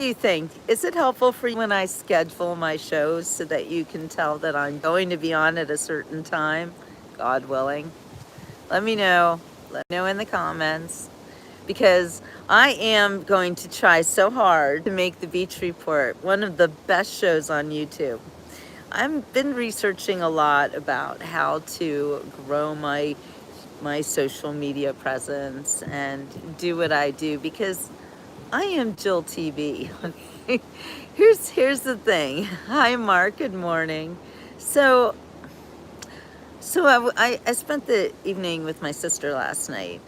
do you think? Is it helpful for you when I schedule my shows so that you can tell that I'm going to be on at a certain time, God willing? Let me know. Let me know in the comments because I am going to try so hard to make the Beach Report one of the best shows on YouTube. I've been researching a lot about how to grow my social media presence and do what I do because I am Jill TV. Okay, here's the thing. Hi, Mark. Good morning. So I spent the evening with my sister last night,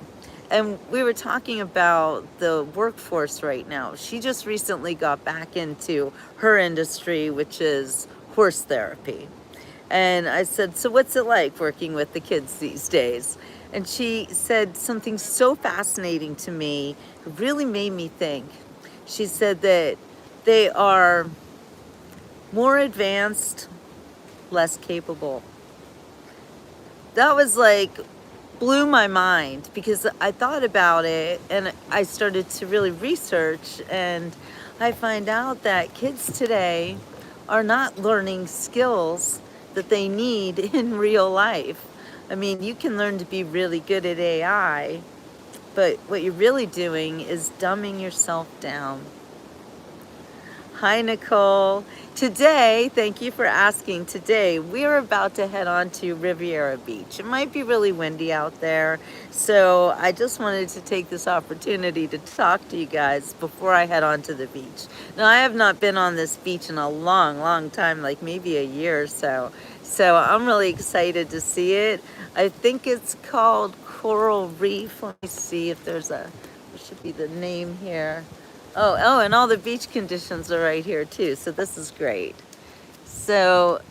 and we were talking about the workforce right now. She just recently got back into her industry, which is horse therapy. And I said, so what's it like working with the kids these days? And she said something so fascinating to me. It really made me think. She said that they are more advanced, less capable. That was like, blew my mind because I thought about it and I started to really research, and I find out that kids today are not learning skills that they need in real life. I mean, you can learn to be really good at AI, but what you're really doing is dumbing yourself down. Hi, Nicole. Today, thank you for asking. Today, we're about to head on to Riviera Beach. It might be really windy out there, so I just wanted to take this opportunity to talk to you guys before I head on to the beach. Now, I have not been on this beach in a long, long time, like maybe a year or so. So I'm really excited to see it. I think it's called Coral Reef. Let me see if there's a, there should be the name here. Oh, and all the beach conditions are right here too, so this is great. So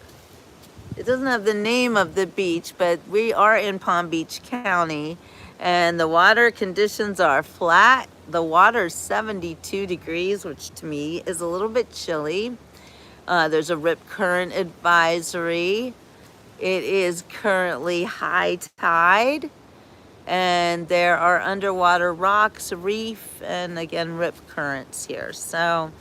it doesn't have the name of the beach, but we are in Palm Beach County, and the water conditions are flat. The water is 72 degrees, which to me is a little bit chilly. There's a rip current advisory. It is currently high tide, and there are underwater rocks, reef, and again rip currents here. So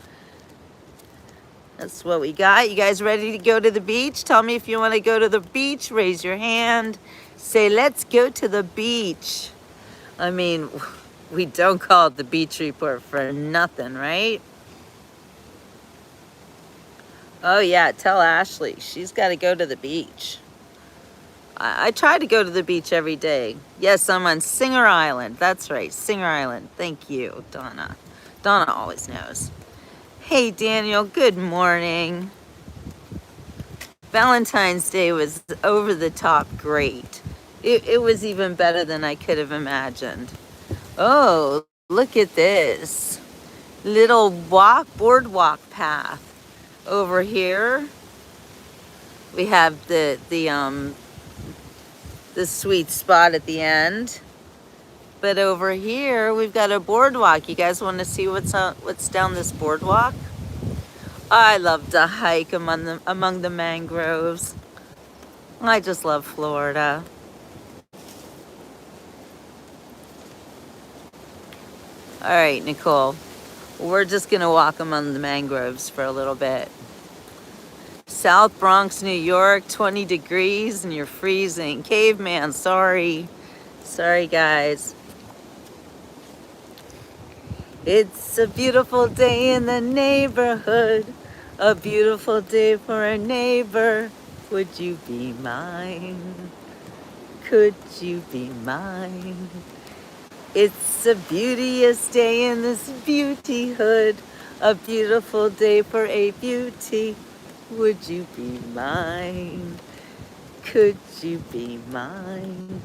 that's what we got. You guys ready to go to the beach? Tell me if you want to go to the beach. Raise your hand. Say, let's go to the beach. I mean, we don't call it the Beach Report for nothing, right? Oh yeah, tell Ashley she's got to go to the beach. I try to go to the beach every day. Yes, I'm on Singer Island. That's right, Singer Island. Thank you, Donna. Donna always knows. Hey, Daniel, good morning. Valentine's Day was over the top great. It was even better than I could have imagined. Oh, look at this. Little boardwalk path. Over here, we have the sweet spot at the end. But over here, we've got a boardwalk. You guys want to see what's down this boardwalk? I love to hike among the mangroves. I just love Florida. All right, Nicole. We're just going to walk among the mangroves for a little bit. South Bronx, New York, 20 degrees and you're freezing. Caveman, sorry. Sorry, guys. It's a beautiful day in the neighborhood. A beautiful day for a neighbor. Would you be mine? Could you be mine? It's a beauteous day in this beauty hood. A beautiful day for a beauty. Would you be mine? Could you be mine?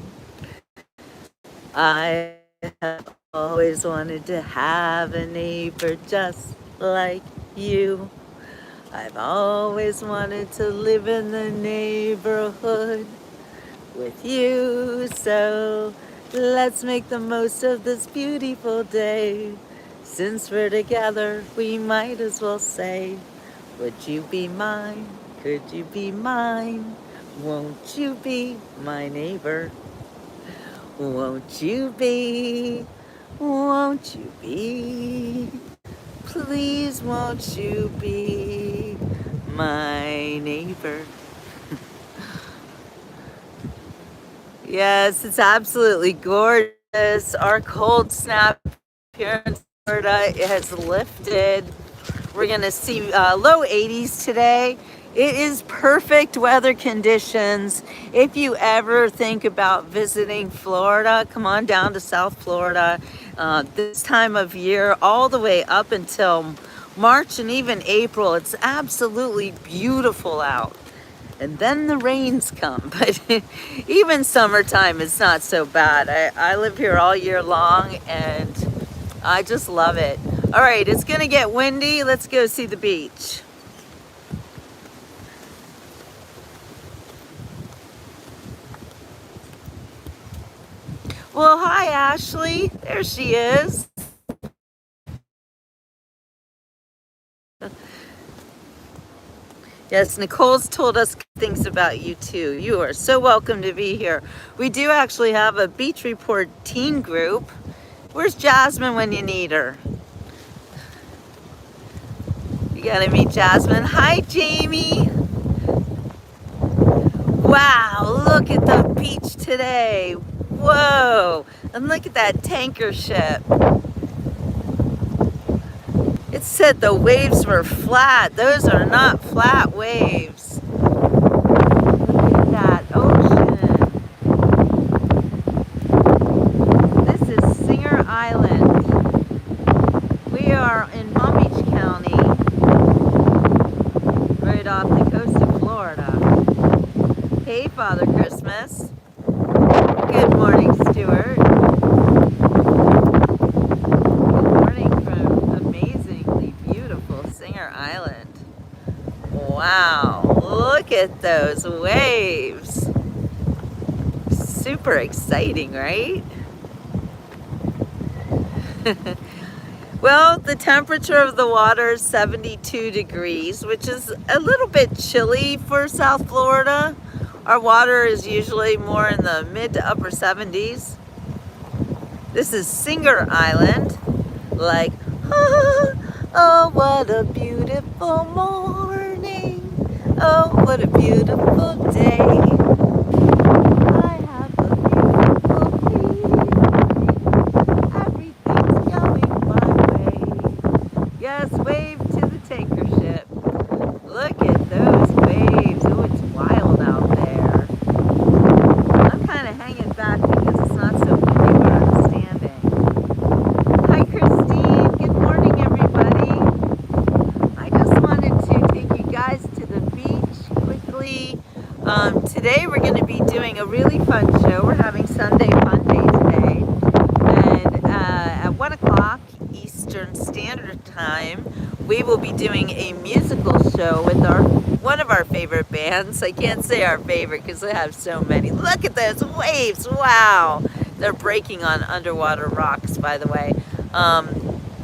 I have always wanted to have a neighbor just like you. I've always wanted to live in the neighborhood with you. So let's make the most of this beautiful day. Since we're together, we might as well say, would you be mine? Could you be mine? Won't you be my neighbor? Won't you be? Won't you be Please won't you be my neighbor? Yes, it's absolutely gorgeous. Our cold snap here in Florida, it has lifted. We're gonna see low 80s today. It is perfect weather conditions. If you ever think about visiting Florida, come on down to South Florida. This time of year, all the way up until March and even April, it's absolutely beautiful out. And then the rains come, but even summertime is not so bad. I live here all year long and I just love it. All right, it's gonna get windy. Let's go see the beach. Well, hi, Ashley. There she is. Yes, Nicole's told us things about you too. You are so welcome to be here. We do actually have a Beach Report teen group. Where's Jasmine when you need her? You gotta meet Jasmine. Hi, Jamie. Wow, look at the beach today. Whoa, and look at that tanker ship. It said the waves were flat. Those are not flat waves. Look at that ocean. This is Singer Island. We are in Palm Beach County, right off the coast of Florida. Hey, Father Christmas. Good morning, Stuart. Good morning from amazingly beautiful Singer Island. Wow, look at those waves. Super exciting, right? Well, the temperature of the water is 72 degrees, which is a little bit chilly for South Florida. Our water is usually more in the mid to upper 70s. This is Singer Island. Like, oh, what a beautiful morning. Oh, what a beautiful day. I have a beautiful feeling. Everything's going my way. Yes, wave to the tanker ship. Look at those waves. Oh, it's wild out there. I'm kind of hanging back because it's not so windy where I'm standing. Hi, Christine. Good morning, everybody. I just wanted to take you guys to the beach quickly. Today we're going to be doing a really fun show. We're having Sunday Fun Day today. And at 1 o'clock Eastern Standard Time, we will be doing a musical show with one of our favorite bands. I can't say our favorite because I have so many. Look at those waves. Wow. They're breaking on underwater rocks, by the way.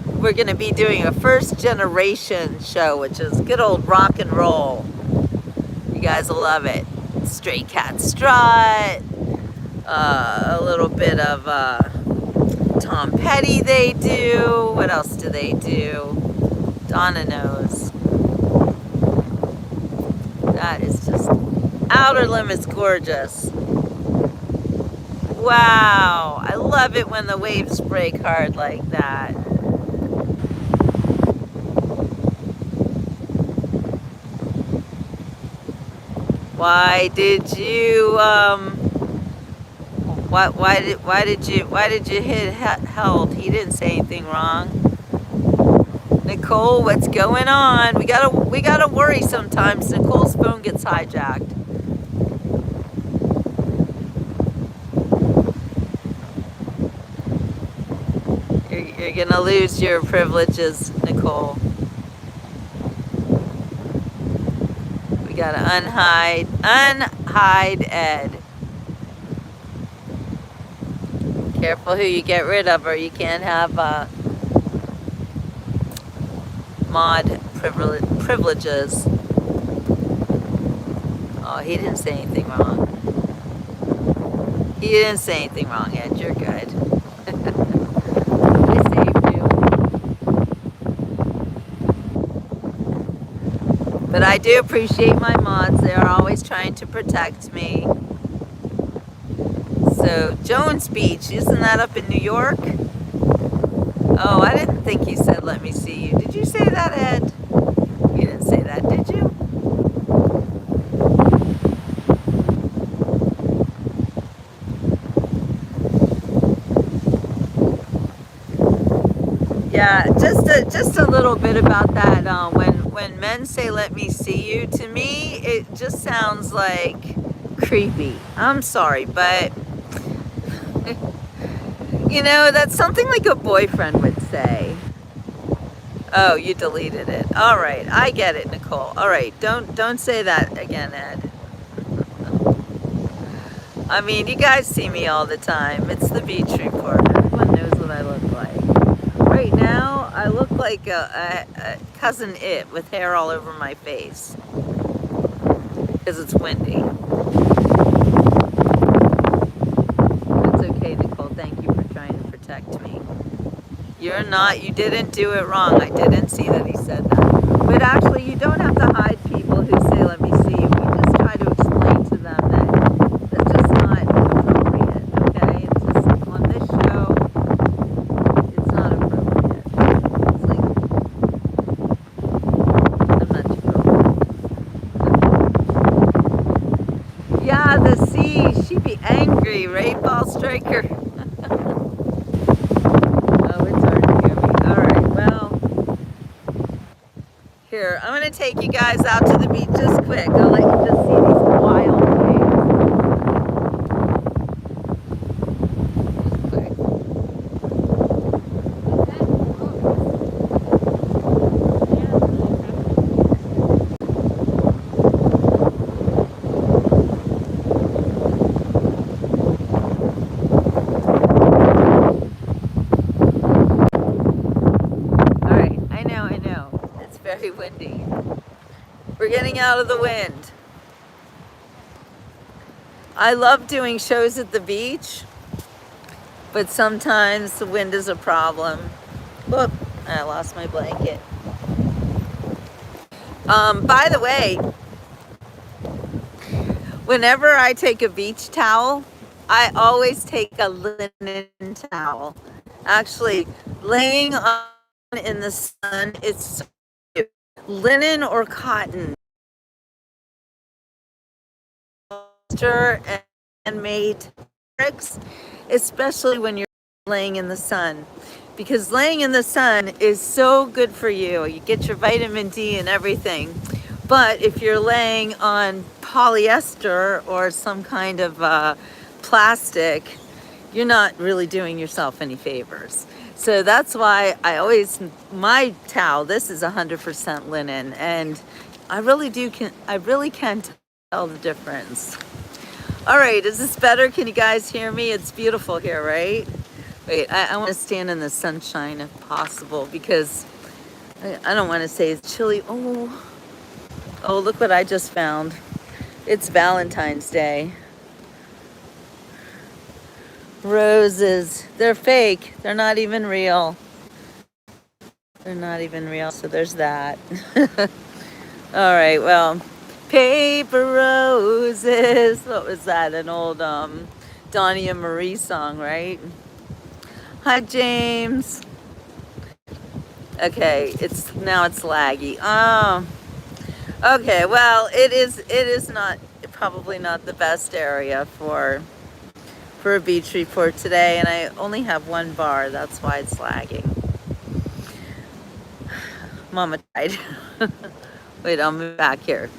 We're going to be doing a first generation show, which is good old rock and roll. You guys will love it. Stray Cat Strut. A little bit of Tom Petty they do. What else do they do? Donna knows. That is just outer limits gorgeous. Wow, I love it when the waves break hard like that. Why did you why did you hit held? He didn't say anything wrong. Nicole, what's going on? We gotta worry sometimes. Nicole's phone gets hijacked. You're gonna lose your privileges, Nicole. We gotta unhide Ed. Careful who you get rid of, or you can't have mod privileges. Oh, he didn't say anything wrong. He didn't say anything wrong, Ed. You're good. I saved you. But I do appreciate my mods. They're always trying to protect me. So, Jones Beach, isn't that up in New York? Oh, I didn't think you said let me see you. Did you say that, Ed? You didn't say that, did you? Yeah, just a little bit about that. When men say "let me see you," to me it just sounds like creepy. I'm sorry, but you know that's something like a boyfriend would say. Oh, you deleted it. All right, I get it, Nicole. All right, don't say that again, Ed. I mean, you guys see me all the time. It's the beach report. Everyone knows what I look like. Right now, I look like a cousin It with hair all over my face because it's windy. It's okay, Nicole. Thank you for trying to protect me. You're not, you didn't do it wrong. I didn't see that he said that. But actually, you don't have to hide people who say, let me see you. We just try to explain to them that that's just not appropriate, okay? It's just on this show, it's not appropriate. It's like, I'm not sure. Yeah, the sea, she'd be angry, right, Ball Striker? Here, I'm going to take you guys out to the beach just quick. I'll let you just see these wild waves. Just quick. All right, I know. It's very windy. We're getting out of the wind. I love doing shows at the beach, but sometimes the wind is a problem. Whoop, I lost my blanket. By the way, whenever I take a beach towel, I always take a linen towel. Actually, laying on in the sun, it's so cute. Linen or cotton. And made tricks, especially when you're laying in the sun, because laying in the sun is so good for you. You get your vitamin D and everything. But if you're laying on polyester or some kind of plastic, you're not really doing yourself any favors. So that's why my towel, this is 100% linen, and I really can tell the difference. All right, is this better? Can you guys hear me? It's beautiful here, right? Wait, I want to stand in the sunshine if possible, because I don't want to say it's chilly. Oh, look what I just found. It's Valentine's Day. Roses. They're fake. They're not even real. They're not even real, so there's that. All right, well, paper roses. What was that? An old Donnie and Marie song, right? Hi, James. Okay, it's laggy. Oh, okay. Well, it is not probably not the best area for a beach report today, and I only have one bar. That's why it's lagging. Mama died. Wait, I'll move back here.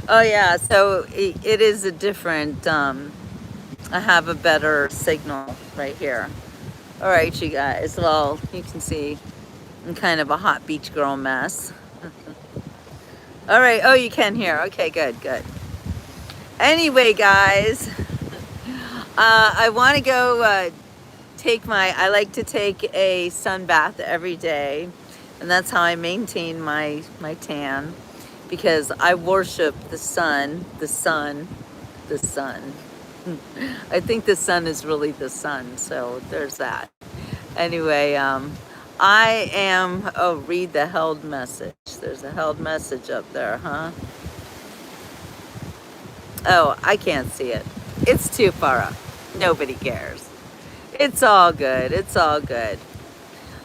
Oh yeah, so it is a different. I have a better signal right here. All right, you guys. Well, you can see I'm kind of a hot beach girl mess. All right. Oh, you can hear. Okay, good. Anyway, guys, I want to go I like to take a sun bath every day, and that's how I maintain my tan, because I worship the sun. I think the sun is really the sun, so there's that. Anyway, I am, oh, read the held message. There's a held message up there, huh? Oh, I can't see it. It's too far up. Nobody cares. It's all good. It's all good.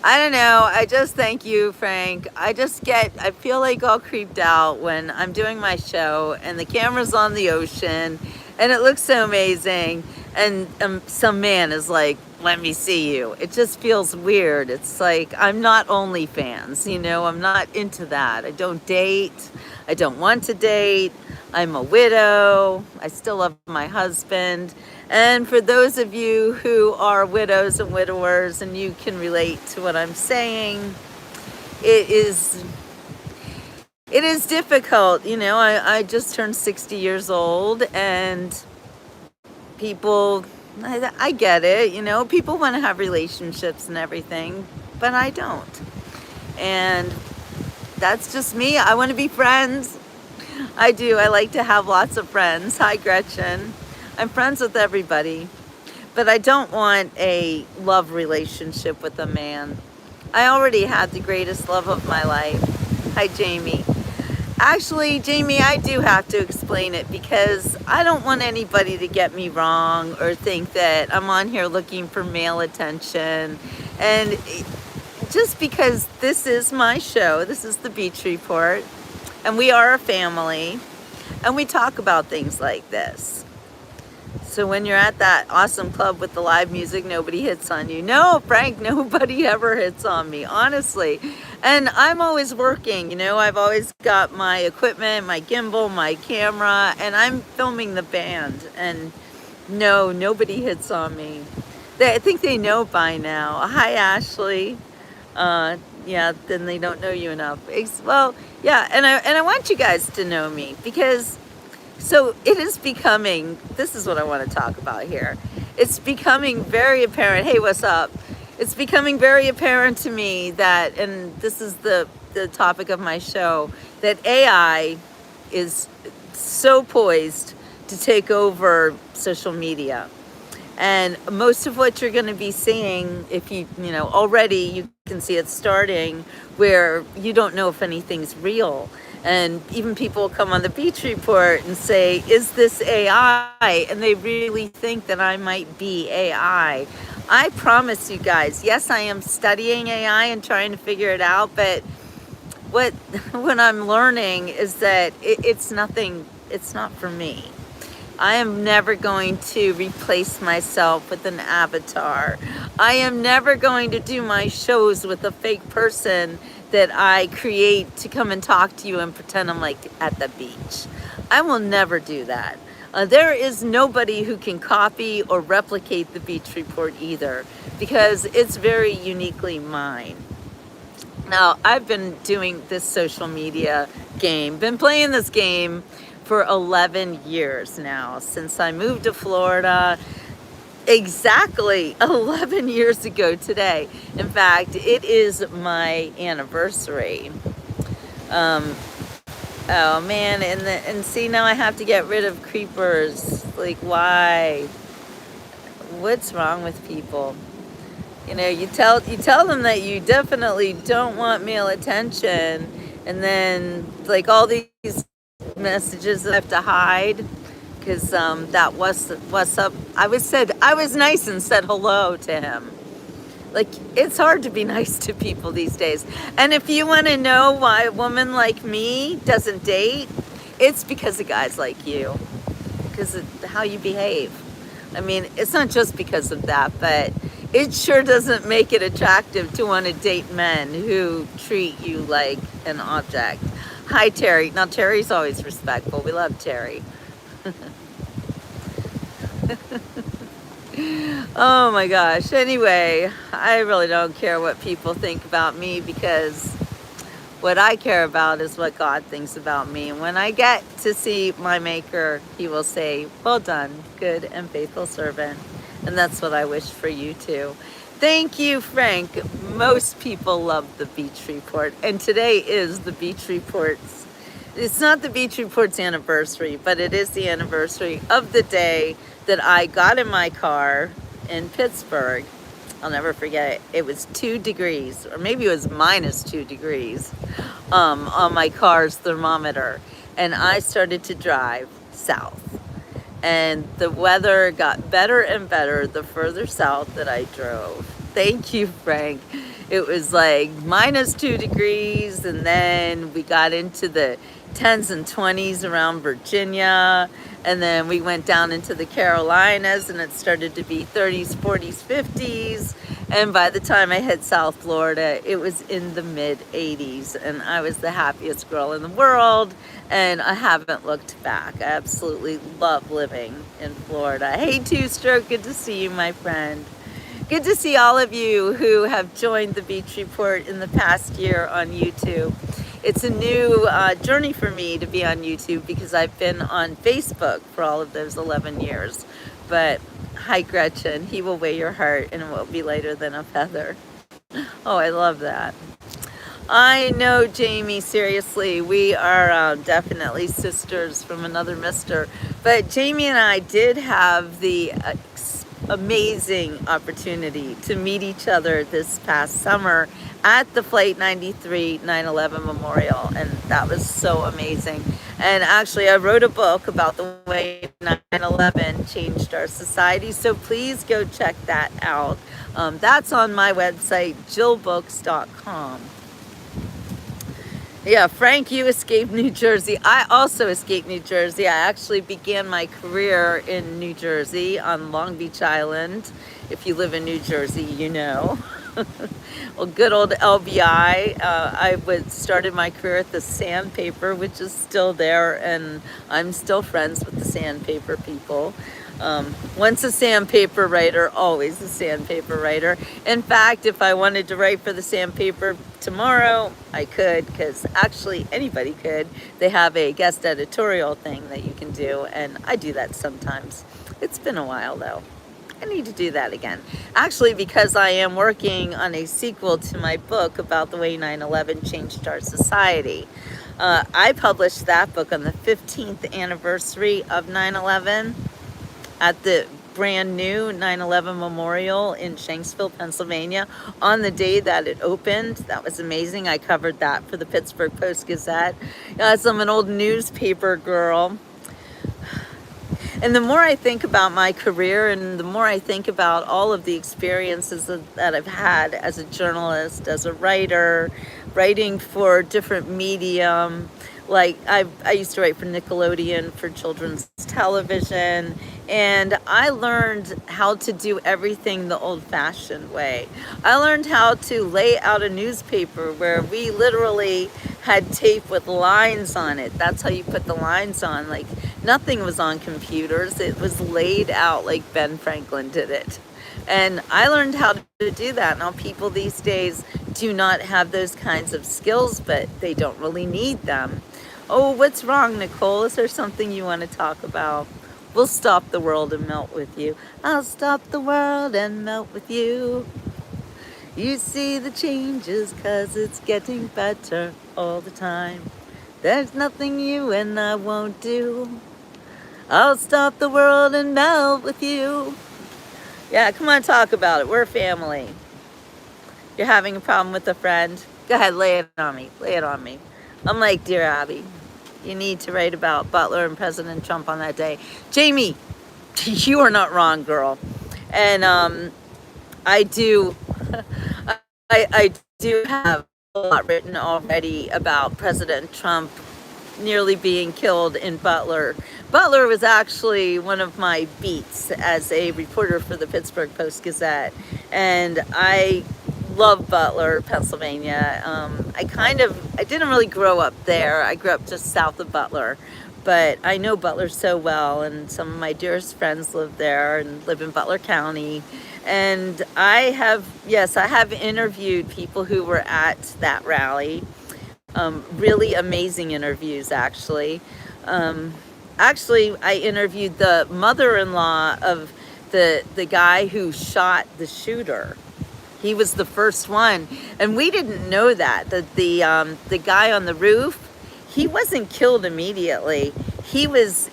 I don't know. I just thank you, Frank. I feel like all creeped out when I'm doing my show and the camera's on the ocean and it looks so amazing. And some man is like, let me see you. It just feels weird. It's like, I'm not OnlyFans, I'm not into that. I don't date. I don't want to date. I'm a widow. I still love my husband. And for those of you who are widows and widowers and you can relate to what I'm saying, it is difficult. I just turned 60 years old and people, I get it, people want to have relationships and everything, but I don't. And that's just me. I want to be friends. I do. I like to have lots of friends. Hi, Gretchen. I'm friends with everybody, but I don't want a love relationship with a man. I already had the greatest love of my life. Hi, Jamie. Actually, Jamie, I do have to explain it because I don't want anybody to get me wrong or think that I'm on here looking for male attention. And just because this is my show, this is the Beach Report, and we are a family, and we talk about things like this. So when you're at that awesome club with the live music, nobody hits on you. No, Frank, nobody ever hits on me, honestly. And I'm always working, I've always got my equipment, my gimbal, my camera, and I'm filming the band. And no, nobody hits on me. I think they know by now. Hi, Ashley. Yeah, then they don't know you enough. Well, yeah, and I want you guys to know me because so it is becoming, this is what I want to talk about here. It's becoming very apparent. Hey, what's up? It's becoming very apparent to me that, and this is the topic of my show, that AI is so poised to take over social media. And most of what you're going to be seeing, if already you can see it starting where you don't know if anything's real. And even people come on the Beach Report and say, is this AI? And they really think that I might be AI. I promise you guys, yes, I am studying AI and trying to figure it out. But what I'm learning is that it's nothing, it's not for me. I am never going to replace myself with an avatar. I am never going to do my shows with a fake person that I create to come and talk to you and pretend I'm like at the beach. I will never do that. There is nobody who can copy or replicate the Beach Report either because it's very uniquely mine. Now, I've been doing this social media game, been playing this game for 11 years now, since I moved to Florida exactly 11 years ago today. In fact, it is my anniversary. Oh man, and see, now I have to get rid of creepers. Like, why? What's wrong with people? You tell them that you definitely don't want male attention, and then like all these messages that I have to hide because that what's up. I was nice and said hello to him. Like, it's hard to be nice to people these days. And if you want to know why a woman like me doesn't date, it's because of guys like you, because of how you behave. I mean, it's not just because of that, but it sure doesn't make it attractive to want to date men who treat you like an object. Hi, Terry. Now, Terry's always respectful. We love Terry. Oh my gosh. Anyway, I really don't care what people think about me because what I care about is what God thinks about me. And when I get to see my Maker, He will say, well done, good and faithful servant. And that's what I wish for you too. Thank you, Frank. Most people love the Beach Report. And today is the Beach Report's. It's not the Beach Report's anniversary, but it is the anniversary of the day that I got in my car in Pittsburgh I'll never forget it. It was 2 degrees, or maybe it was minus 2 degrees on my car's thermometer. And I started to drive south. And the weather got better and better the further south that I drove. Thank you, Frank. It was like minus 2 degrees, and then we got into the 10s and 20s around Virginia, and then we went down into the Carolinas, and it started to be 30s, 40s, 50s, and by the time I hit South Florida, it was in the mid 80s, and I was the happiest girl in the world, and I haven't looked back. I absolutely love living in Florida. Hey, Two-Stroke, good to see you, my friend. Good to see all of you who have joined the Beach Report in the past year on YouTube. It's a new journey for me to be on YouTube because I've been on Facebook for all of those 11 years. But hi, Gretchen. He will weigh your heart and it will be lighter than a feather. Oh, I love that. I know, Jamie, seriously, we are definitely sisters from another mister. But Jamie and I did have the amazing opportunity to meet each other this past summer at the Flight 93 9/11 Memorial, and that was so amazing. And actually, I wrote a book about the way 9/11 changed our society, so please go check that out. That's on my website, jillbooks.com. Yeah, Frank, you escaped New Jersey. I also escaped New Jersey. I actually began my career in New Jersey on Long Beach Island. If you live in New Jersey, you know. Well, good old LBI. I started my career at the Sandpaper, which is still there, and I'm still friends with the Sandpaper people. Once a Sandpaper writer, always a Sandpaper writer. In fact, if I wanted to write for the Sandpaper tomorrow, I could, because actually anybody could. They have a guest editorial thing that you can do, and I do that sometimes. It's been a while though. I need to do that again. Actually, because I am working on a sequel to my book about the way 9/11 changed our society. I published that book on the 15th anniversary of 9/11 at the brand new 9/11 Memorial in Shanksville, Pennsylvania, on the day that it opened. That was amazing. I covered that for the Pittsburgh Post-Gazette. So I'm an old newspaper girl. And the more I think about my career and the more I think about all of the experiences that I've had as a journalist, as a writer, writing for different medium, like I used to write for Nickelodeon for children's television, and I learned how to do everything the old-fashioned way. I learned how to lay out a newspaper where we literally had tape with lines on it. That's how you put the lines on. Like, nothing was on computers. It was laid out like Ben Franklin did it. And I learned how to do that. Now, people these days do not have those kinds of skills, but they don't really need them. Oh, what's wrong, Nicole? Is there something you want to talk about? We'll stop the world and melt with you. I'll stop the world and melt with you. You see the changes 'cause it's getting better all the time. There's nothing you and I won't do. I'll stop the world and melt with you. Yeah, come on, talk about it. We're family. You're having a problem with a friend? Go ahead, lay it on me. Lay it on me. I'm like, dear Abby, you need to write about Butler and President Trump on that day. Jamie, you are not wrong, girl. And I do, I do have a lot written already about President Trump nearly being killed in Butler. Butler was actually one of my beats as a reporter for the Pittsburgh Post-Gazette, and I love Butler, Pennsylvania. I didn't really grow up there. I grew up just south of Butler, but I know Butler so well, and some of my dearest friends live there and live in Butler County. And I have interviewed people who were at that rally. Really amazing interviews, actually. I interviewed the mother-in-law of the guy who shot the shooter. He was the first one, and we didn't know that the guy on the roof, he wasn't killed immediately. He was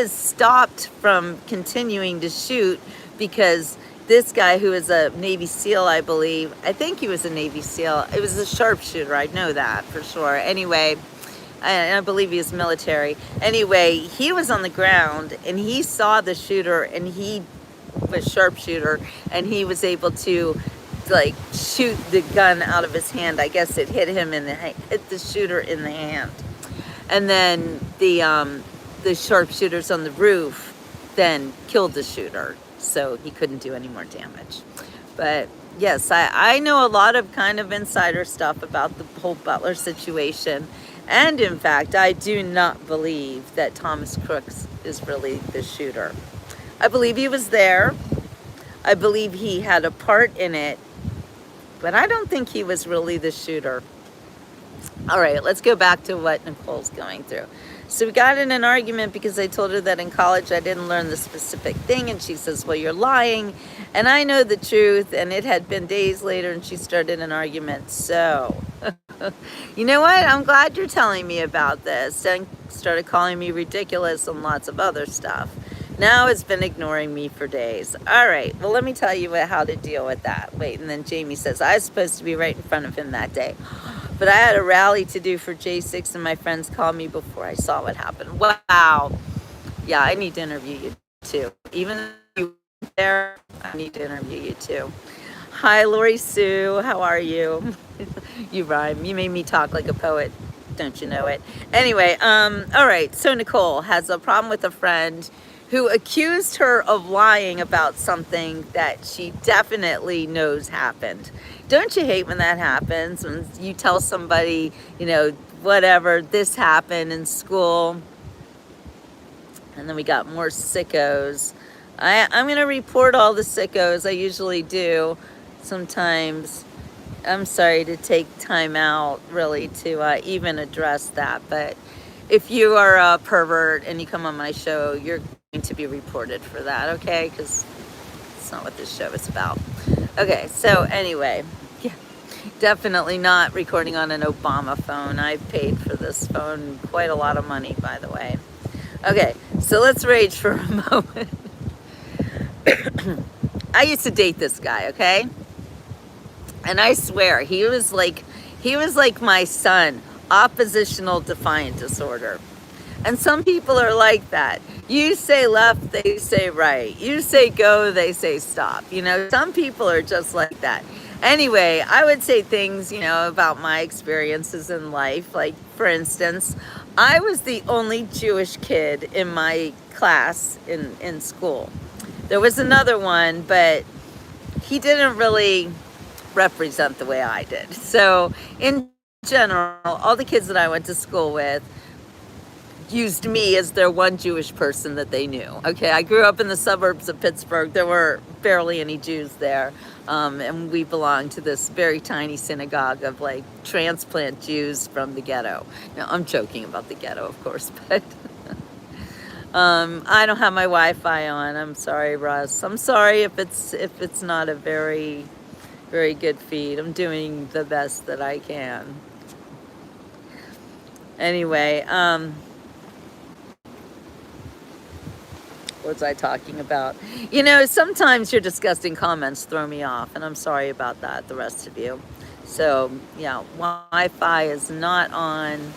stopped from continuing to shoot because this guy who is a Navy SEAL, I believe. I think he was a Navy SEAL. It was a sharpshooter. I know that for sure. Anyway, I believe he was military. Anyway, he was on the ground and he saw the shooter, and he was sharpshooter, and he was able to like shoot the gun out of his hand. I guess it hit the shooter in the hand, and then the sharpshooters on the roof then killed the shooter, so he couldn't do any more damage. But yes, I know a lot of kind of insider stuff about the whole Butler situation. And in fact, I do not believe that Thomas Crooks is really the shooter. I believe he was there. I believe he had a part in it. But I don't think he was really the shooter. All right, let's go back to what Nicole's going through. So we got in an argument because I told her that in college I didn't learn the specific thing. And she says, well, you're lying. And I know the truth. And it had been days later and she started an argument. So, you know what? I'm glad you're telling me about this. And started calling me ridiculous and lots of other stuff. Now it's been ignoring me for days. All right, well, let me tell you how to deal with that. Wait, and then Jamie says, I was supposed to be right in front of him that day. But I had a rally to do for J6 and my friends called me before I saw what happened. Wow. Yeah, I need to interview you too. Even if you were there, I need to interview you too. Hi, Lori Sue. How are you? You rhyme. You made me talk like a poet. Don't you know it? Anyway, all right. So Nicole has a problem with a friend who accused her of lying about something that she definitely knows happened. Don't you hate when that happens? When you tell somebody, you know, whatever, this happened in school. And then we got more sickos. I'm going to report all the sickos. I usually do. Sometimes I'm sorry to take time out really to even address that. But if you are a pervert and you come on my show, you're going to be reported for that, okay? Because it's not what this show is about. Okay, so anyway, yeah, definitely not recording on an Obama phone. I paid for this phone quite a lot of money, by the way. Okay, so let's rage for a moment. I used to date this guy, okay? And I swear, he was like my son, oppositional defiant disorder. And some people are like that. You say left, they say right. You say go, they say stop. You know, some people are just like that. Anyway, I would say things, you know, about my experiences in life. Like, for instance, I was the only Jewish kid in my class in school. There was another one, but he didn't really represent the way I did. So in general, all the kids that I went to school with used me as their one Jewish person that they knew. Okay, I grew up in the suburbs of Pittsburgh. There were barely any Jews there. And we belonged to this very tiny synagogue of like transplant Jews from the ghetto. Now, I'm joking about the ghetto, of course, but I don't have my Wi-Fi on. I'm sorry, Russ. I'm sorry if it's not a very, very good feed. I'm doing the best that I can. Anyway, what was I talking about? You know, sometimes your disgusting comments throw me off, and I'm sorry about that, the rest of you. So, yeah, Wi-Fi is not on.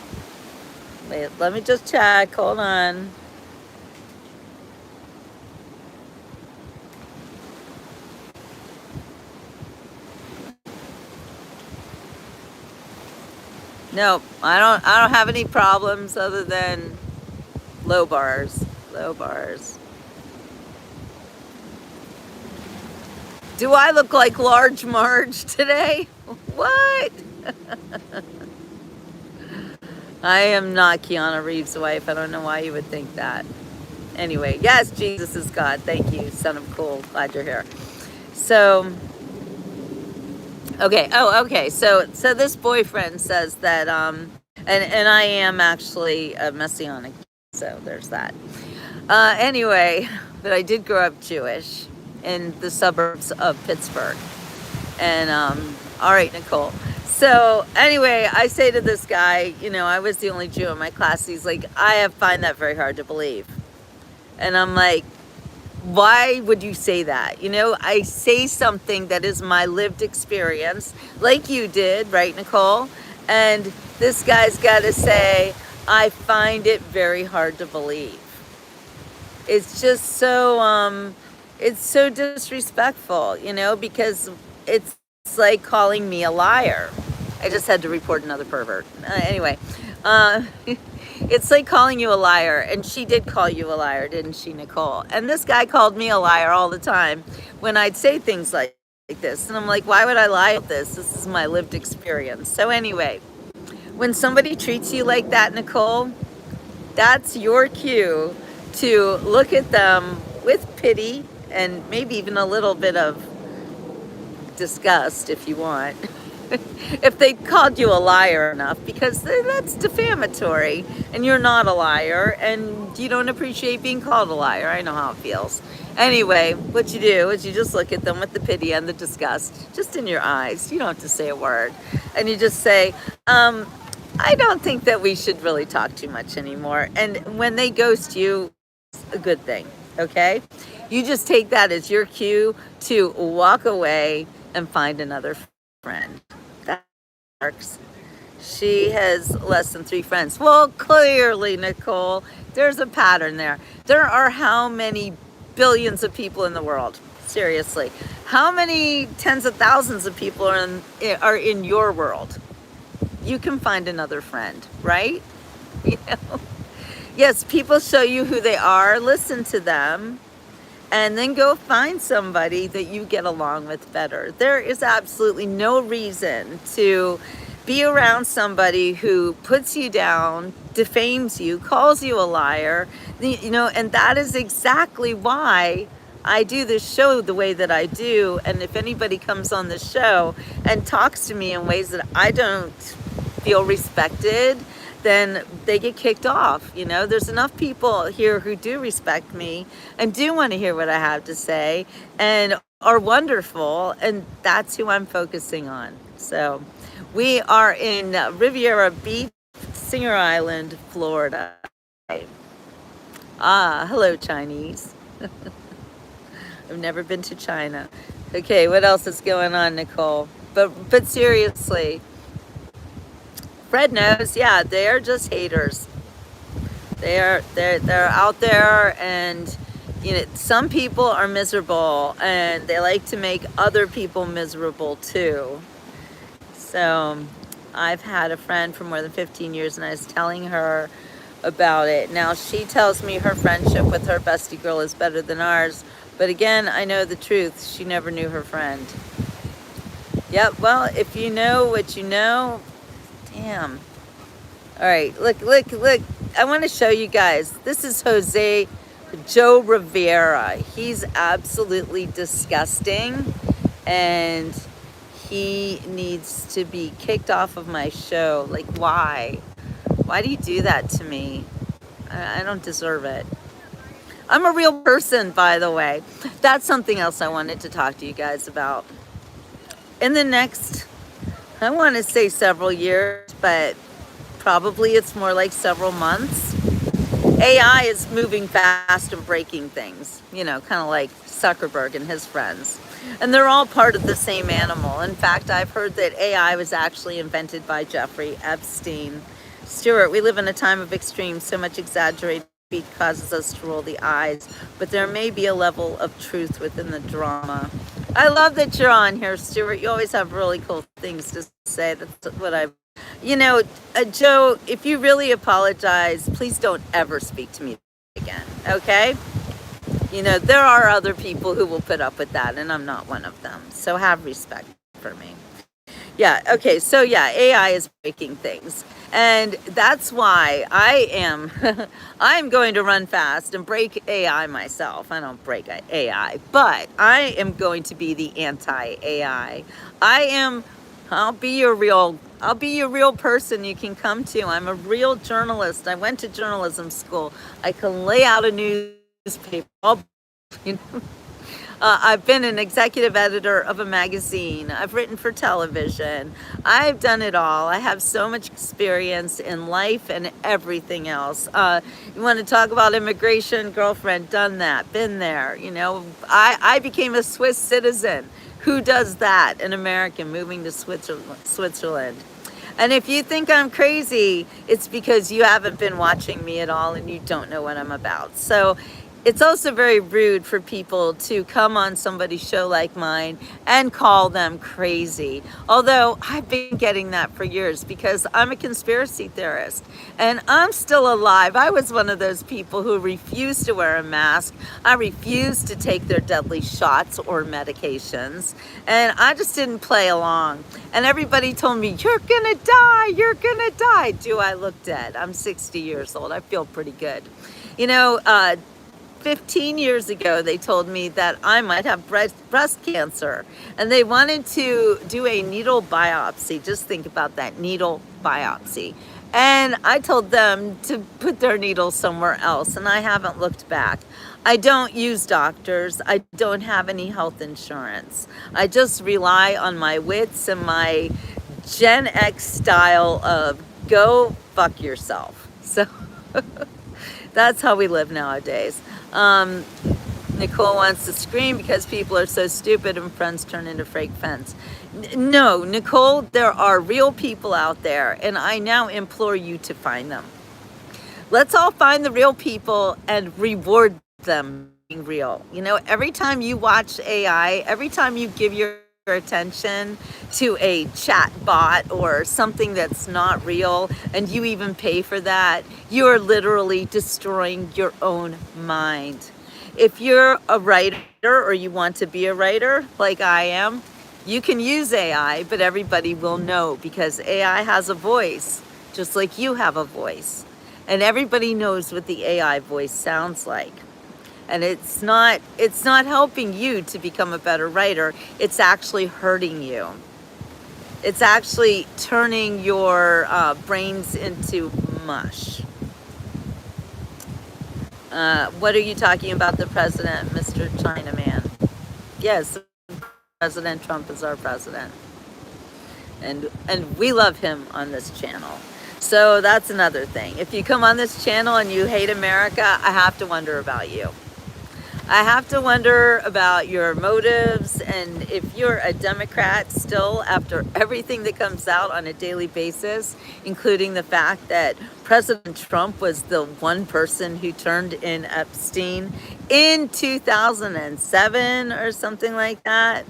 Wait, let me just check. Hold on. Nope, I don't have any problems other than low bars. Low bars. Do I look like Large Marge today? What? I am not Keanu Reeves' wife. I don't know why you would think that. Anyway, yes, Jesus is God. Thank you, son of cool. Glad you're here. So, okay. Oh, okay. So this boyfriend says that, and I am actually a Messianic. So there's that. Anyway, but I did grow up Jewish in the suburbs of Pittsburgh. And, all right, Nicole. So anyway, I say to this guy, you know, I was the only Jew in my class. He's like, I find that very hard to believe. And I'm like, Why would you say that? I say something that is my lived experience, like you did, right, Nicole? And this guy's got to say, I find it very hard to believe. It's just it's so disrespectful, because it's like calling me a liar. I just had to report another pervert. Anyway, it's like calling you a liar, and she did call you a liar, didn't she, Nicole? And this guy called me a liar all the time when I'd say things like this. And I'm like, why would I lie about this? This is my lived experience. So anyway, when somebody treats you like that, Nicole, that's your cue to look at them with pity and maybe even a little bit of disgust if you want. If they called you a liar enough, because that's defamatory and you're not a liar and you don't appreciate being called a liar. I know how it feels. Anyway, what you do is you just look at them with the pity and the disgust just in your eyes. You don't have to say a word. And you just say, I don't think that we should really talk too much anymore. And when they ghost you, it's a good thing, okay? You just take that as your cue to walk away and find another friend. That works. She has less than 3 friends. Well, clearly, Nicole, there's a pattern there. There are how many billions of people in the world? Seriously. How many tens of thousands of people are in your world? You can find another friend, right? Yes, people show you who they are. Listen to them. And then go find somebody that you get along with better. There is absolutely no reason to be around somebody who puts you down, defames you, calls you a liar, and that is exactly why I do this show the way that I do. And if anybody comes on the show and talks to me in ways that I don't feel respected, then they get kicked off. There's enough people here who do respect me and do want to hear what I have to say and are wonderful, and that's who I'm focusing on. So we are in Riviera Beach, Singer Island, Florida. Hello, Chinese. I've never been to China. Okay, what else is going on, Nicole? But seriously, Fred knows, yeah, they are just haters. They're out there, and some people are miserable and they like to make other people miserable too. So I've had a friend for more than 15 years, and I was telling her about it. Now she tells me her friendship with her bestie girl is better than ours, but again, I know the truth. She never knew her friend. Yep, well, if you know what you know, damn. All right, look. I want to show you guys. This is Joe Rivera. He's absolutely disgusting, and he needs to be kicked off of my show. Like, why? Why do you do that to me? I don't deserve it. I'm a real person, by the way. That's something else I wanted to talk to you guys about. In the next, I want to say several years, but probably it's more like several months. AI is moving fast and breaking things, kind of like Zuckerberg and his friends. And they're all part of the same animal. In fact, I've heard that AI was actually invented by Jeffrey Epstein. Stuart, we live in a time of extremes. So much exaggerated speech causes us to roll the eyes, but there may be a level of truth within the drama. I love that you're on here, Stuart. You always have really cool things to say. That's what Joe, if you really apologize, please don't ever speak to me again, okay? There are other people who will put up with that, and I'm not one of them. So have respect for me. Yeah, okay, so yeah, AI is breaking things. And that's why I'm going to run fast and break AI myself. I don't break AI, but I am going to be the anti-AI. I'll be your real person you can come to. I'm a real journalist. I went to journalism school. I can lay out a newspaper. I've been an executive editor of a magazine. I've written for television. I've done it all. I have so much experience in life and everything else. You want to talk about immigration? Girlfriend, done that, been there. You know, I became a Swiss citizen. Who does that? An American moving to Switzerland. And if you think I'm crazy, it's because you haven't been watching me at all and you don't know what I'm about. So it's also very rude for people to come on somebody's show like mine and call them crazy. Although I've been getting that for years because I'm a conspiracy theorist and I'm still alive. I was one of those people who refused to wear a mask. I refused to take their deadly shots or medications. And I just didn't play along. And everybody told me, you're gonna die, you're gonna die. Do I look dead? I'm 60 years old. I feel pretty good. You know, 15 years ago, they told me that I might have breast cancer and they wanted to do a needle biopsy. Just think about that, needle biopsy. And I told them to put their needle somewhere else and I haven't looked back. I don't use doctors. I don't have any health insurance. I just rely on my wits and my Gen X style of go fuck yourself. So that's how we live nowadays. Nicole wants to scream because people are so stupid and friends turn into fake friends. No, Nicole, there are real people out there, and I now implore you to find them. Let's all find the real people and reward them being real. You know, every time you watch AI, every time you give your attention to a chat bot or something that's not real and you even pay for that, you are literally destroying your own mind. If you're a writer or you want to be a writer like I am, you can use AI, but everybody will know because AI has a voice just like you have a voice, and everybody knows what the AI voice sounds like. And it's not helping you to become a better writer. It's actually hurting you. It's actually turning your brains into mush. What are you talking about, the president, Mr. Chinaman? Yes, President Trump is our president. And we love him on this channel. So that's another thing. If you come on this channel and you hate America, I have to wonder about you. I have to wonder about your motives, and if you're a Democrat still after everything that comes out on a daily basis, including the fact that President Trump was the one person who turned in Epstein in 2007 or something like that.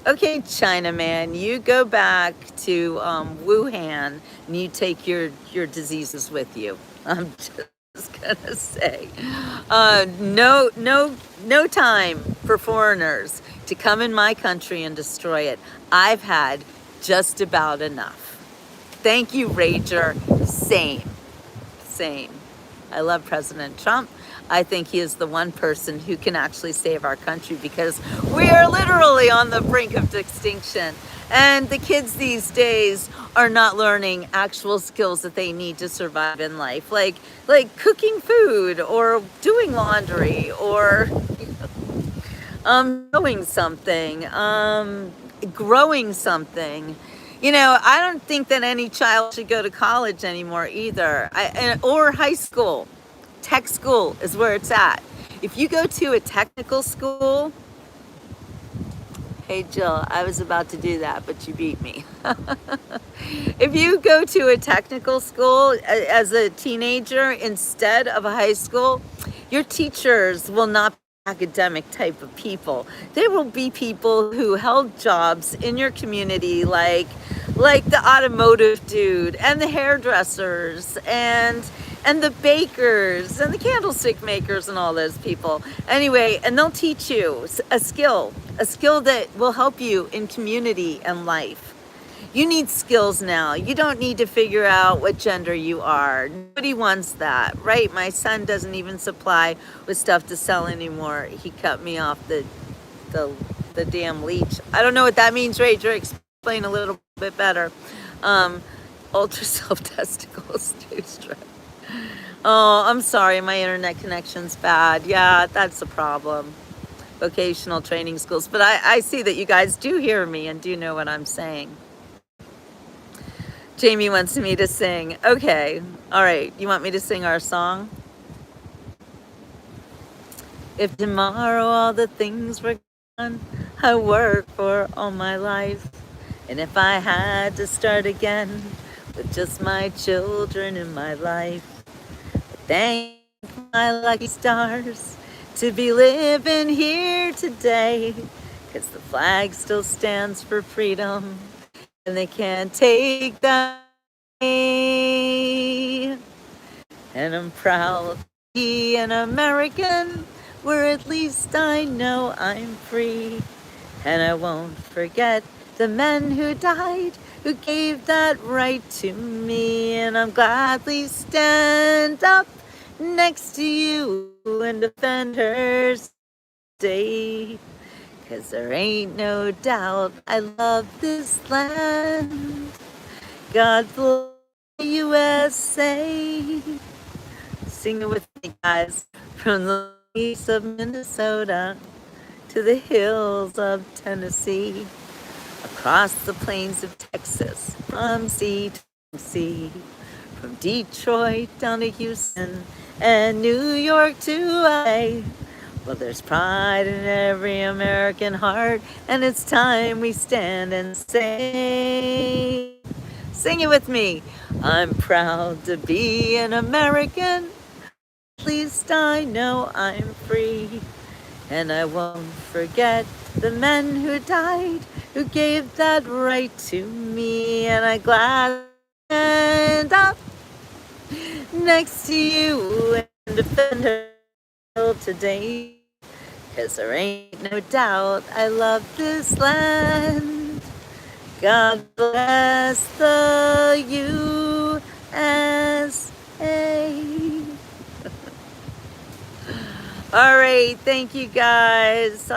Okay, Chinaman, you go back to Wuhan and you take your diseases with you. I'm just gonna say, no time for foreigners to come in my country and destroy it. I've had just about enough. Thank you, Rager. Same. I love President Trump. I think he is the one person who can actually save our country because we are literally on the brink of extinction. And the kids these days are not learning actual skills that they need to survive in life, like cooking food or doing laundry or doing something, growing something. You know, I don't think that any child should go to college anymore either, or high school. Tech school is where it's at. If you go to a technical school, hey Jill, I was about to do that, but you beat me. If you go to a technical school as a teenager instead of a high school, your teachers will not be academic type of people. They will be people who held jobs in your community, like the automotive dude and the hairdressers and the bakers and the candlestick makers and all those people. Anyway, and they'll teach you a skill that will help you in community and life. You need skills now. You don't need to figure out what gender you are. Nobody wants that, right? My son doesn't even supply with stuff to sell anymore. He cut me off the damn leech. I don't know what that means, Rager. Explain a little bit better. Ultra self-testicles, too straight. Oh, I'm sorry, my internet connection's bad. Yeah, that's a problem. vocational training schools. But I see that you guys do hear me and do know what I'm saying. Jamie wants me to sing. Okay, all right. You want me to sing our song? If tomorrow all the things were gone I worked for all my life, and if I had to start again with just my children in my life, thank my lucky stars to be living here today, 'cause the flag still stands for freedom and they can't take that away. And I'm proud to be an American, where at least I know I'm free. And I won't forget the men who died, who gave that right to me. And I'm gladly stand up next to you and defend her state. 'Cause there ain't no doubt I love this land. God bless the USA. Sing it with me, guys. From the lakes of Minnesota to the hills of Tennessee, across the plains of Texas, from sea to sea, from Detroit down to Houston and New York to LA. Well, there's pride in every American heart, and it's time we stand and say, sing it with me. I'm proud to be an American. At least I know I'm free. And I won't forget the men who died, who gave that right to me. And I gladly stand up next to you and defend her today. 'Cause there ain't no doubt I love this land. God bless the USA. All right, thank you guys.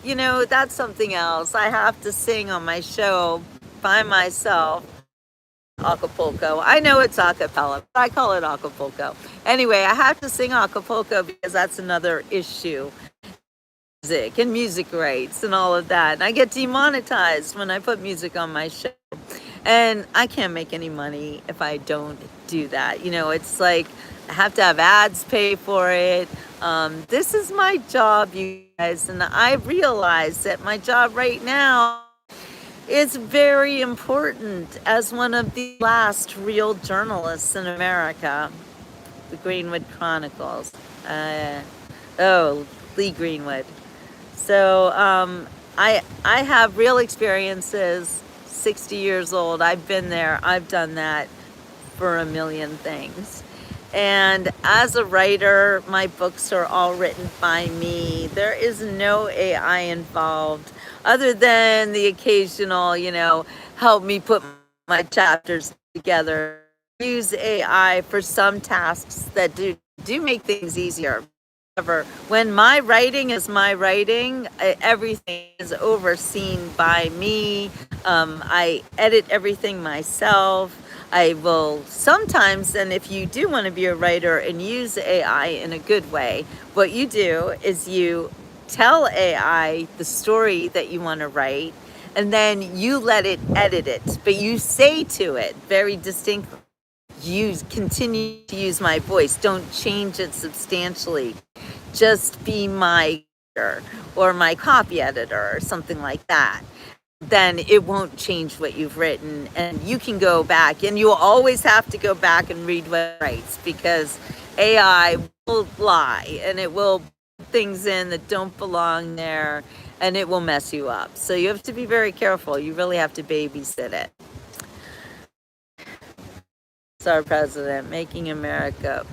You know, that's something else. I have to sing on my show by myself. Acapulco. I know it's a cappella, but I call it Acapulco. Anyway, I have to sing Acapulco because that's another issue. Music and music rights and all of that. And I get demonetized when I put music on my show. And I can't make any money if I don't do that. You know, it's like I have to have ads pay for it. This is my job, you guys. And I realize that my job right now is very important as one of the last real journalists in America. The Greenwood Chronicles. Lee Greenwood. So I have real experiences. 60 years old. I've been there. I've done that for a million things. And as a writer, my books are all written by me. There is no AI involved other than the occasional, you know, help me put my chapters together. Use AI for some tasks that do make things easier. However, when my writing is my writing, everything is overseen by me. I edit everything myself. I will sometimes, and if you do want to be a writer and use AI in a good way, what you do is you tell AI the story that you want to write, and then you let it edit it. But you say to it very distinctly, continue to use my voice. Don't change it substantially. Just be my editor or my copy editor or something like that. Then it won't change what you've written, and you can go back, and you'll always have to go back and read what it writes, because AI will lie and it will put things in that don't belong there, and it will mess you up. So you have to be very careful. You really have to babysit it. It's our president making America.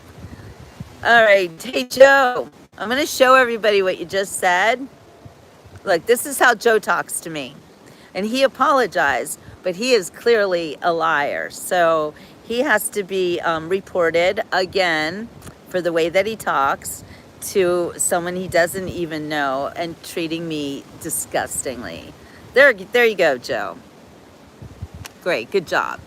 All right, hey Joe, I'm going to show everybody what you just said. Look, this is how Joe talks to me. And he apologized, but he is clearly a liar. So he has to be reported again for the way that he talks to someone he doesn't even know and treating me disgustingly. There you go, Joe. Great, good job.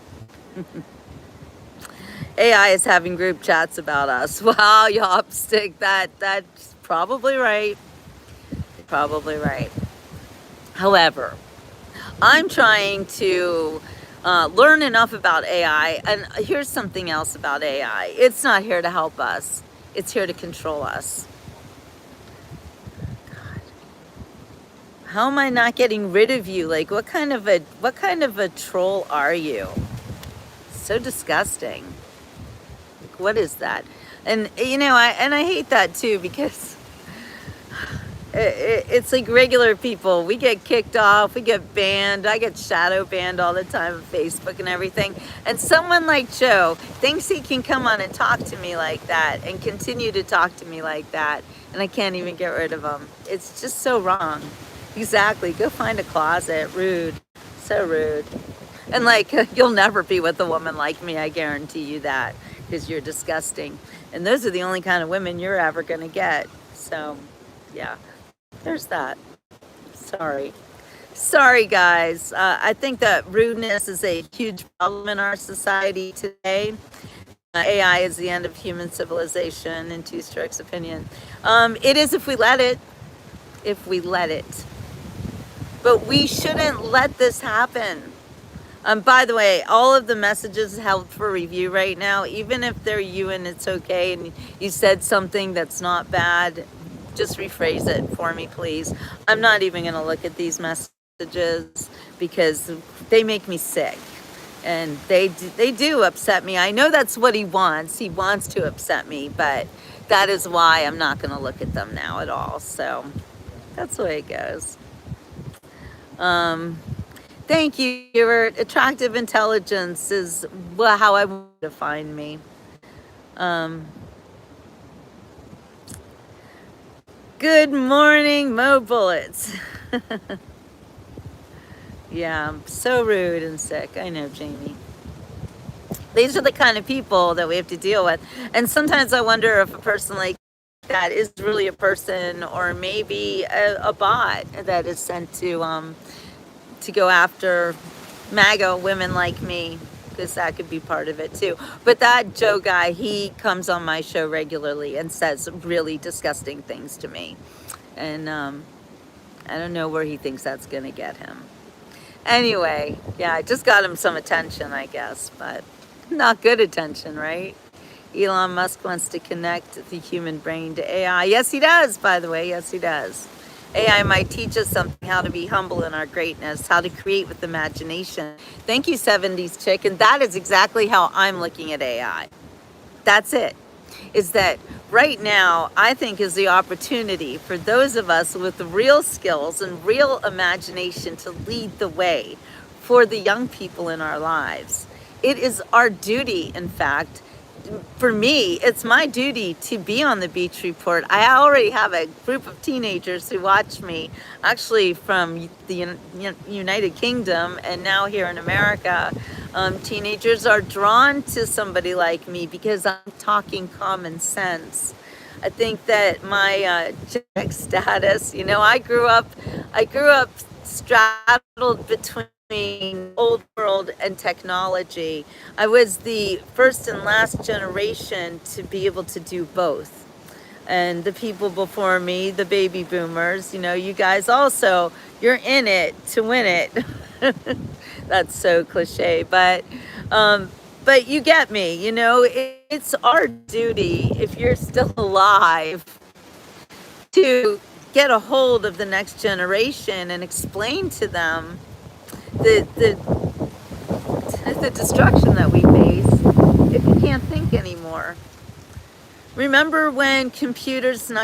AI is having group chats about us. Wow, Yopstick, that's probably right. probably right. However, I'm trying to learn enough about AI. And here's something else about AI. It's not here to help us. It's here to control us. How am I not getting rid of you? Like, what kind of a troll are you? So disgusting. Like, what is that? And I hate that too, because it's like regular people. We get kicked off, we get banned. I get shadow banned all the time on Facebook and everything. And someone like Joe thinks he can come on and talk to me like that and continue to talk to me like that. And I can't even get rid of him. It's just so wrong. Exactly. Go find a closet. Rude. So rude. And like, you'll never be with a woman like me. I guarantee you that, because you're disgusting. And those are the only kind of women you're ever going to get. So, yeah. There's that. Sorry, guys. I think that rudeness is a huge problem in our society today. AI is the end of human civilization, in Two Strokes' opinion. It is if we let it. If we let it. But we shouldn't let this happen. By the way, all of the messages held for review right now, even if they're you and it's okay and you said something that's not bad, just rephrase it for me, please. I'm not even going to look at these messages because they make me sick. And they do upset me. I know that's what he wants. He wants to upset me, but that is why I'm not going to look at them now at all. So that's the way it goes. Thank you. Your attractive intelligence is how I want to define me. Good morning, Mo Bullets. Yeah, I'm so rude and sick. I know, Jamie. These are the kind of people that we have to deal with. And sometimes I wonder if a person like that is really a person, or maybe a bot that is sent to go after MAGA women like me, because that could be part of it too. But that Joe guy, he comes on my show regularly and says really disgusting things to me. And I don't know where he thinks that's going to get him. Anyway, yeah, I just got him some attention, I guess, but not good attention, right? Elon Musk wants to connect the human brain to AI. Yes, he does, by the way. Yes, he does. AI might teach us something, how to be humble in our greatness, how to create with imagination. Thank you, 70s chick. And that is exactly how I'm looking at AI. That's it. Is that right now, I think, is the opportunity for those of us with real skills and real imagination to lead the way for the young people in our lives. It is our duty, in fact. For me, it's my duty to be on the Beach Report. I already have a group of teenagers who watch me, actually from the United Kingdom and now here in America. Teenagers are drawn to somebody like me because I'm talking common sense. I think that my genetic status, I grew up straddled between old world and technology. I was the first and last generation to be able to do both. And the people before me, the baby boomers, you guys also, you're in it to win it. That's so cliche, but you get me, it's our duty, if you're still alive, to get a hold of the next generation and explain to them the destruction that we face if you can't think anymore. Remember when calculators,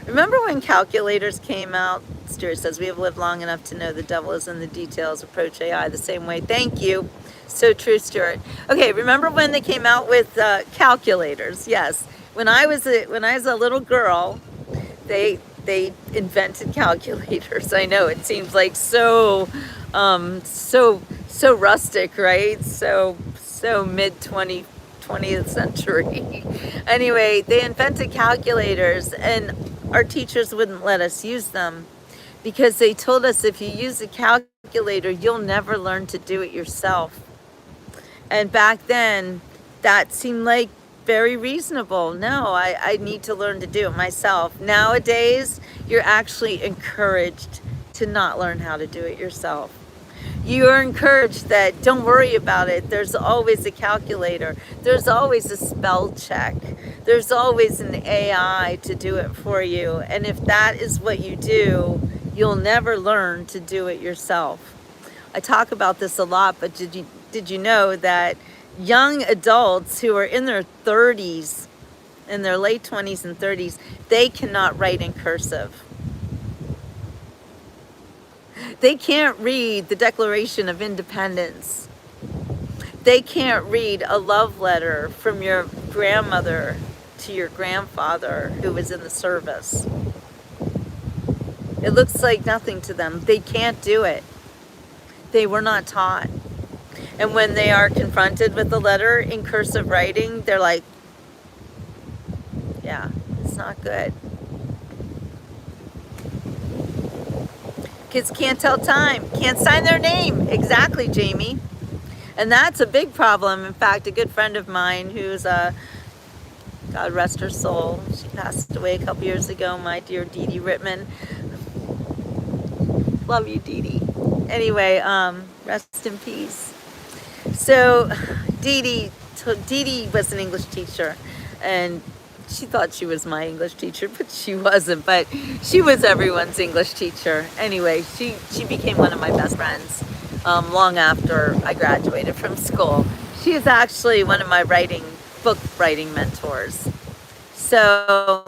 remember when calculators came out? Stuart says, we have lived long enough to know the devil is in the details. Approach AI the same way. Thank you. So true, Stuart. Okay, remember when they came out with calculators? Yes. When I was a little girl, they invented calculators. I know it seems like so rustic, right? So mid 20th century. Anyway, they invented calculators, and our teachers wouldn't let us use them because they told us if you use a calculator, you'll never learn to do it yourself. And back then, that seemed like very reasonable. No, I need to learn to do it myself. Nowadays, you're actually encouraged to not learn how to do it yourself. You are encouraged that don't worry about it. There's always a calculator. There's always a spell check. There's always an AI to do it for you. And if that is what you do, you'll never learn to do it yourself. I talk about this a lot, but did you know that young adults who are in their 30s, in their late 20s and 30s, they cannot write in cursive. They can't read the Declaration of Independence. They can't read a love letter from your grandmother to your grandfather who was in the service. It looks like nothing to them. They can't do it. They were not taught. And when they are confronted with a letter in cursive writing, they're like, yeah, it's not good. Kids can't tell time, can't sign their name. Exactly, Jamie. And that's a big problem. In fact, a good friend of mine who's God rest her soul, she passed away a couple years ago, my dear Dee Dee Rittman. Love you, Dee Dee. Anyway, rest in peace. So Dee Dee was an English teacher, and she thought she was my English teacher, but she wasn't. But she was everyone's English teacher. Anyway, she became one of my best friends long after I graduated from school. She is actually one of my book writing mentors. So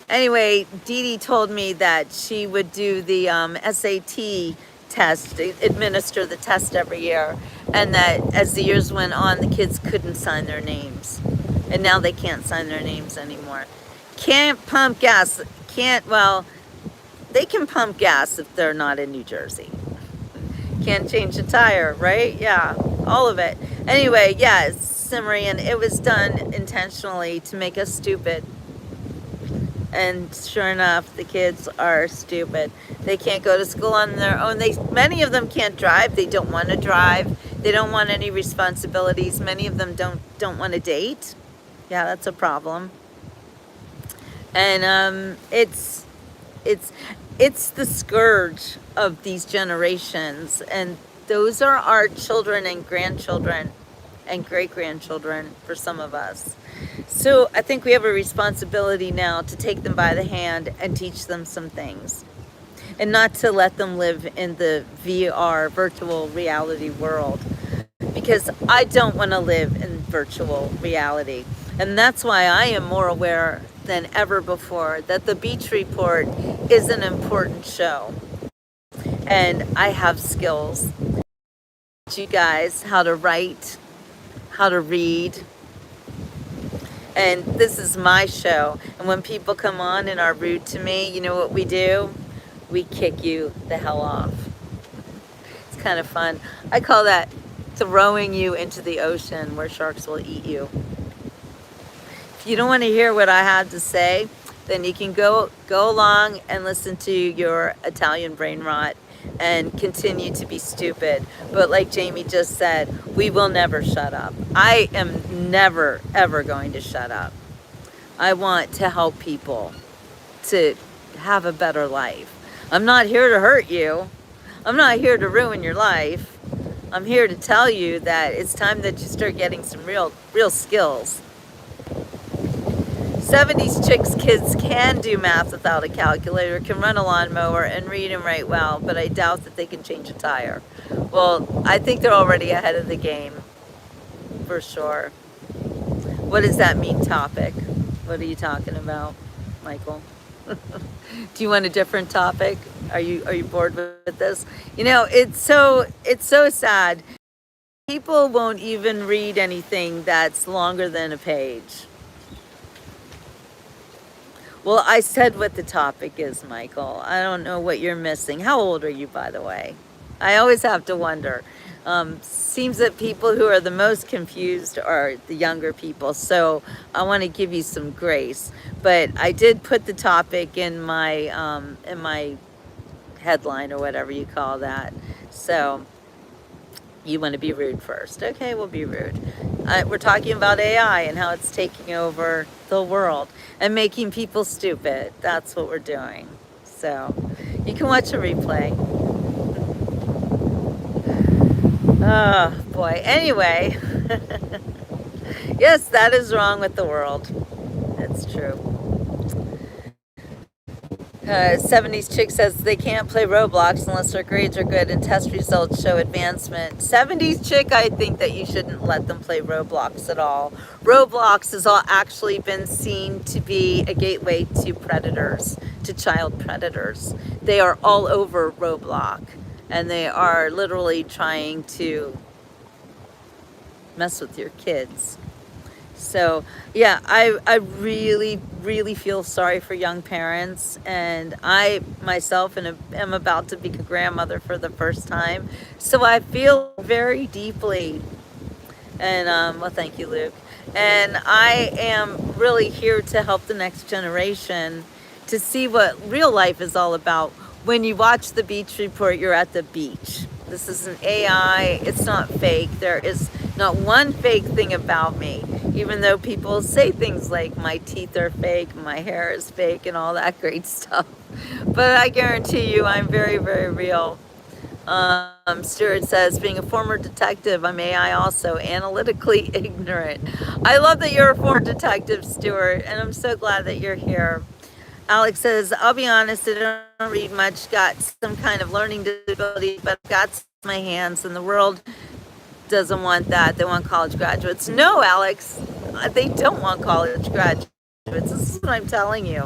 anyway, Dee Dee told me that she would do the SAT test, administer the test every year, and that as the years went on, the kids couldn't sign their names. And now they can't sign their names anymore. Can't pump gas. They can pump gas if they're not in New Jersey. Can't change a tire, right? Yeah, all of it. Anyway, yeah, Cimmerian, it was done intentionally to make us stupid. And sure enough, the kids are stupid. They can't go to school on their own. Many of them can't drive. They don't want to drive. They don't want any responsibilities. Many of them don't want to date. Yeah, that's a problem. And it's the scourge of these generations, and those are our children and grandchildren and great-grandchildren for some of us. So I think we have a responsibility now to take them by the hand and teach them some things, and not to let them live in the VR, virtual reality world, because I don't want to live in virtual reality. And that's why I am more aware than ever before that the Beach Report is an important show. And I have skills. Teach you guys how to write, how to read. And this is my show. And when people come on and are rude to me, you know what we do? We kick you the hell off. It's kind of fun. I call that throwing you into the ocean where sharks will eat you. If you don't want to hear what I have to say, then you can go along and listen to your Italian brain rot and continue to be stupid. But like Jamie just said, we will never shut up. I am never, ever going to shut up. I want to help people to have a better life. I'm not here to hurt you. I'm not here to ruin your life. I'm here to tell you that it's time that you start getting some real skills. 70s chicks kids can do math without a calculator, can run a lawnmower and read and write well, but I doubt that they can change a tire. Well, I think they're already ahead of the game, for sure. What does that mean, topic? What are you talking about, Michael? Do you want a different topic? Are you bored with this? You know, it's so sad. People won't even read anything that's longer than a page. Well, I said what the topic is, Michael. I don't know what you're missing. How old are you, by the way? I always have to wonder. Seems that people who are the most confused are the younger people. So I want to give you some grace. But I did put the topic in my headline or whatever you call that. So You want to be rude first. Okay, we'll be rude. We're talking about AI and how it's taking over the world and making people stupid. That's what we're doing. So you can watch a replay. Oh boy. Anyway, yes, that is wrong with the world. That's true. 70s chick says they can't play Roblox unless their grades are good and test results show advancement. 70s chick, I think that you shouldn't let them play Roblox at all. Roblox has all actually been seen to be a gateway to predators, to child predators. They are all over Roblox, and they are literally trying to mess with your kids. So yeah, I really, really feel sorry for young parents, and I myself am about to be a grandmother for the first time. So I feel very deeply, and well, thank you, Luke. And I am really here to help the next generation to see what real life is all about. When you watch the beach report, you're at the beach. This is an AI, it's not fake. There is not one fake thing about me, even though people say things like my teeth are fake, my hair is fake, and all that great stuff. But I guarantee you I'm very, very real. Stuart says, being a former detective, I'm AI also, analytically ignorant. I love that you're a former detective, Stuart, and I'm so glad that you're here. Alex says, I'll be honest, I don't read much, got some kind of learning disability, but I've got my hands, and the world doesn't want that. They want college graduates. No, Alex, they don't want college graduates. This is what I'm telling you.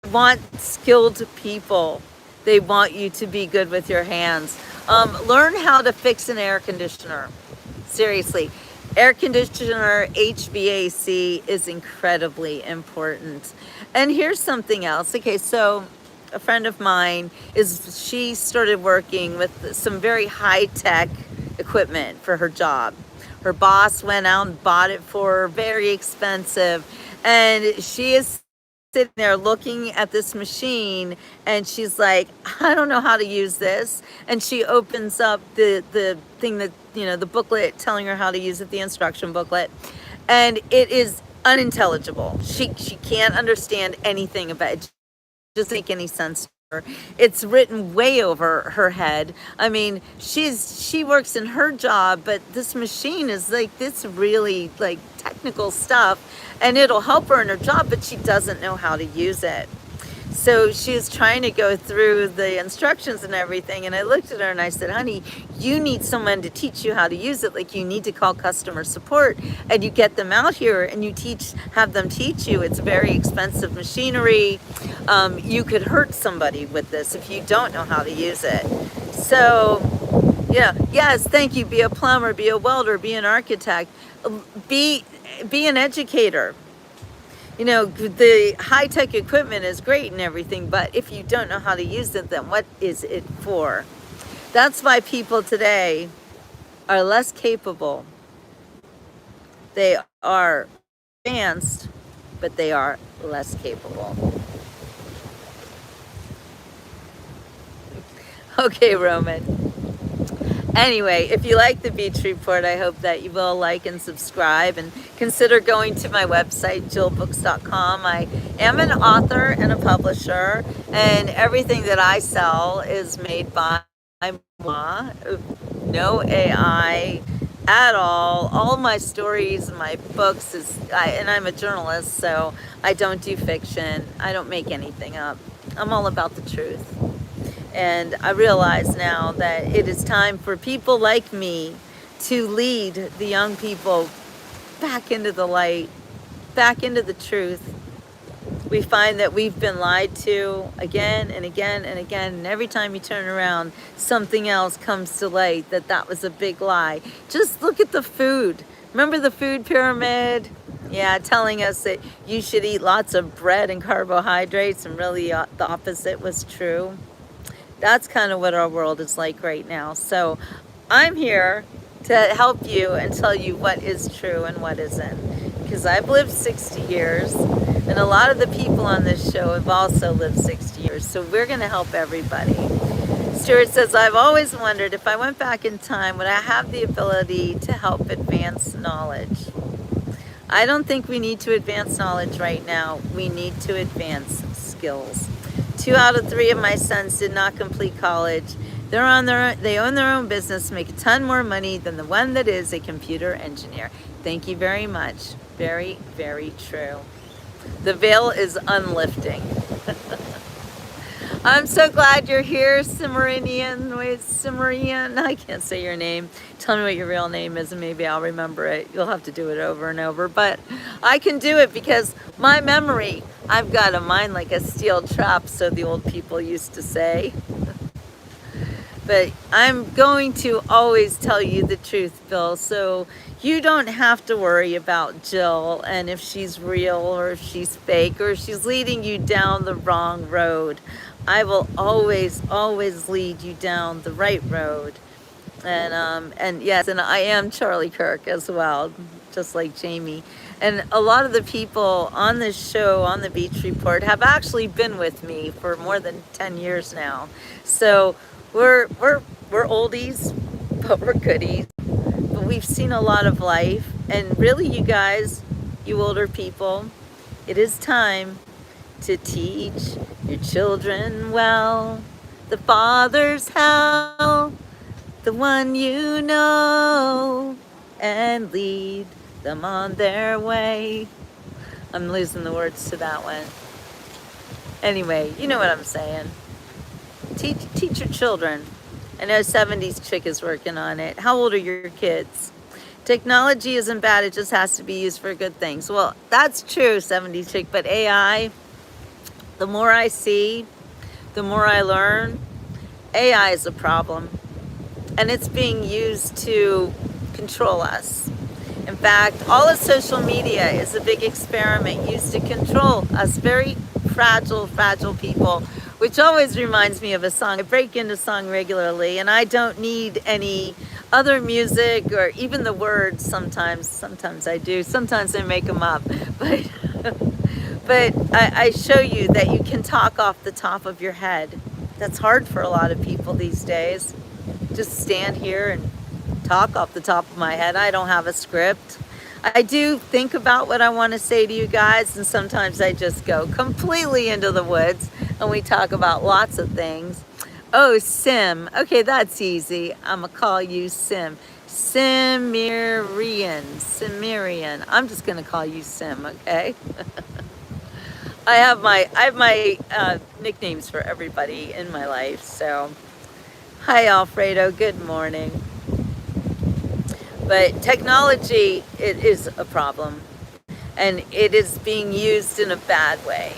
They want skilled people. They want you to be good with your hands. Learn how to fix an air conditioner. Seriously. Air conditioner, HVAC is incredibly important. And here's something else. Okay, so a friend of mine she started working with some very high-tech equipment for her job. Her boss went out and bought it for her, very expensive. And she is sitting there looking at this machine, and she's like, I don't know how to use this. And she opens up the thing that, the booklet telling her how to use it, the instruction booklet, and it is unintelligible. She can't understand anything about it. It doesn't make any sense to her. It's written way over her head. I mean, she works in her job, but this machine is like this really like technical stuff, and it'll help her in her job, but she doesn't know how to use it. So she's trying to go through the instructions and everything, and I looked at her and I said, honey, you need someone to teach you how to use it. Like, you need to call customer support, and you get them out here and you have them teach you. It's very expensive machinery. You could hurt somebody with this if you don't know how to use it. So yeah, yes, thank you. Be a plumber, be a welder, be an architect, be an educator. The high-tech equipment is great and everything, but if you don't know how to use it, then what is it for? That's why people today are less capable. They are advanced, but they are less capable. Okay, Roman. Anyway, if you like the Beach Report, I hope that you will like and subscribe, and consider going to my website, jillbooks.com. I am an author and a publisher, and everything that I sell is made by moi, no AI at all. All my stories, my books, and I'm a journalist, so I don't do fiction. I don't make anything up. I'm all about the truth. And I realize now that it is time for people like me to lead the young people back into the light, back into the truth. We find that we've been lied to again and again and again, and every time you turn around, something else comes to light that was a big lie. Just look at the food. Remember the food pyramid? Yeah, telling us that you should eat lots of bread and carbohydrates, and really the opposite was true. That's kind of what our world is like right now. So I'm here to help you and tell you what is true and what isn't. Because I've lived 60 years, and a lot of the people on this show have also lived 60 years. So we're going to help everybody. Stuart says, I've always wondered if I went back in time, would I have the ability to help advance knowledge? I don't think we need to advance knowledge right now. We need to advance skills. 2 out of 3 of my sons did not complete college. They own their own business, make a ton more money than the one that is a computer engineer. Thank you very much. Very, very true. The veil is unlifting. I'm so glad you're here, Cimmerian. Wait, Cimmerian. I can't say your name. Tell me what your real name is and maybe I'll remember it. You'll have to do it over and over. But I can do it because my memory, I've got a mind like a steel trap, so the old people used to say. But I'm going to always tell you the truth, Bill. So you don't have to worry about Jill and if she's real or if she's fake or if she's leading you down the wrong road. I will always, always lead you down the right road. And yes, and I am Charlie Kirk as well, just like Jamie. And a lot of the people on this show, on the Beach Report, have actually been with me for more than 10 years now. So we're oldies, but we're goodies. But we've seen a lot of life. And really, you guys, you older people, it is time to teach your children well. The Father's hell, the one you know, and lead them on their way. I'm losing the words to that one. Anyway, you know what I'm saying. Teach your children. I know 70s chick is working on it. How old are your kids? Technology isn't bad, it just has to be used for good things. Well, that's true, 70s chick, but AI, the more I see, the more I learn. AI is a problem, and it's being used to control us. In fact, all of social media is a big experiment used to control us very fragile people, which always reminds me of a song. I break into song regularly, and I don't need any other music or even the words sometimes. Sometimes I do. Sometimes I make them up. But I show you that you can talk off the top of your head. That's hard for a lot of people these days. Just stand here and talk off the top of my head. I don't have a script. I do think about what I want to say to you guys, and sometimes I just go completely into the woods and we talk about lots of things. Oh, Sim. Okay, that's easy. I'm going to call you Sim. Cimmerian. I'm just going to call you Sim, okay? I have my nicknames for everybody in my life. So, hi Alfredo, good morning. But technology, it is a problem, and it is being used in a bad way.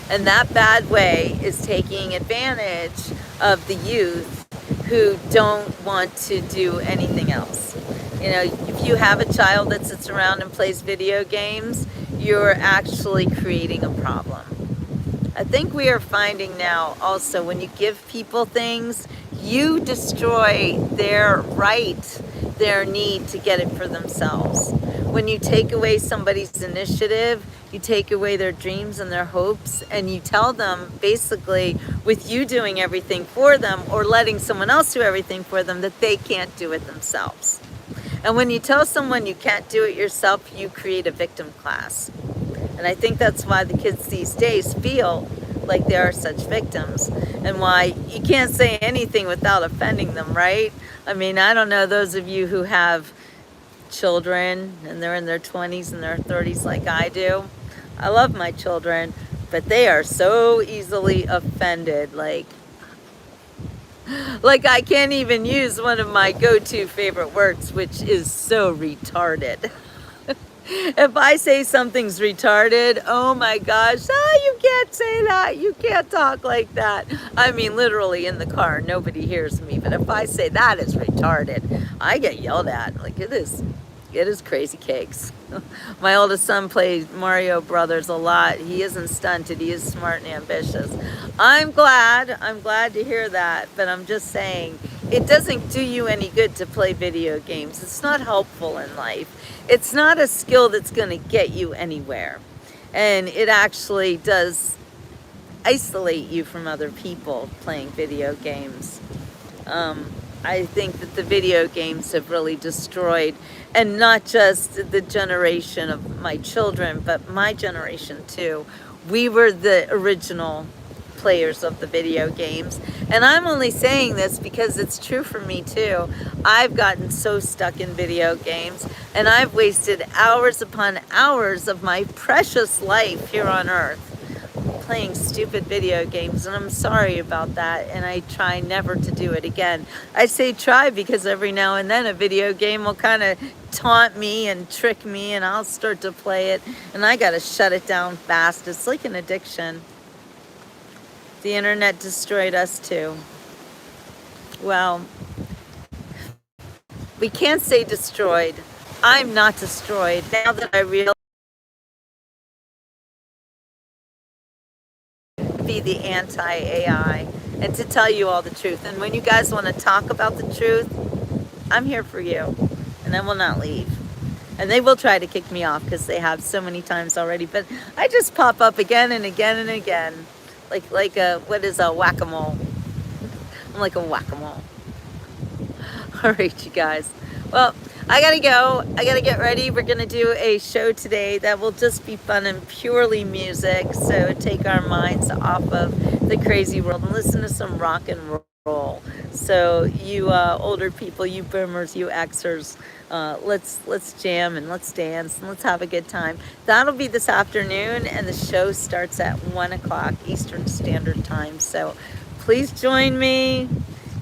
And that bad way is taking advantage of the youth who don't want to do anything else. You know, if you have a child that sits around and plays video games, you're actually creating a problem. I think we are finding now also when you give people things, you destroy their right, their need to get it for themselves. When you take away somebody's initiative, you take away their dreams and their hopes, and you tell them basically with you doing everything for them or letting someone else do everything for them that they can't do it themselves. And when you tell someone you can't do it yourself, you create a victim class. And I think that's why the kids these days feel like they are such victims, and why you can't say anything without offending them, right? I mean, I don't know, those of you who have children and they're in their 20s and their 30s like I do. I love my children, but they are so easily offended. Like I can't even use one of my go-to favorite words, which is so retarded. If I say something's retarded, oh my gosh, you can't say that. You can't talk like that. I mean, literally in the car, nobody hears me. But if I say that is retarded, I get yelled at. Like it is crazy cakes. My oldest son plays Mario Brothers a lot. He isn't stunted. He is smart and ambitious. I'm glad to hear that. But I'm just saying, it doesn't do you any good to play video games. It's not helpful in life. It's not a skill that's going to get you anywhere. And it actually does isolate you from other people playing video games. I think that the video games have really destroyed, and not just the generation of my children, but my generation too. We were the original players of the video games. And I'm only saying this because it's true for me too. I've gotten so stuck in video games, and I've wasted hours upon hours of my precious life here on earth playing stupid video games, and I'm sorry about that, and I try never to do it again. I say try because every now and then a video game will kind of taunt me and trick me, and I'll start to play it, and I gotta shut it down fast. It's like an addiction. The internet destroyed us too. Well, we can't say destroyed. I'm not destroyed now that I realize be the anti-AI and to tell you all the truth. And when you guys want to talk about the truth, I'm here for you, and I will not leave. And they will try to kick me off because they have so many times already, but I just pop up again and again and again, like a, what is a whack-a-mole? I'm like a whack-a-mole. All right, you guys. Well, I gotta go. I gotta get ready. We're gonna do a show today that will just be fun and purely music. So take our minds off of the crazy world and listen to some rock and roll. So you older people, you boomers, you Xers, let's jam and let's dance and let's have a good time. That'll be this afternoon, and the show starts at 1 o'clock Eastern Standard Time. So please join me.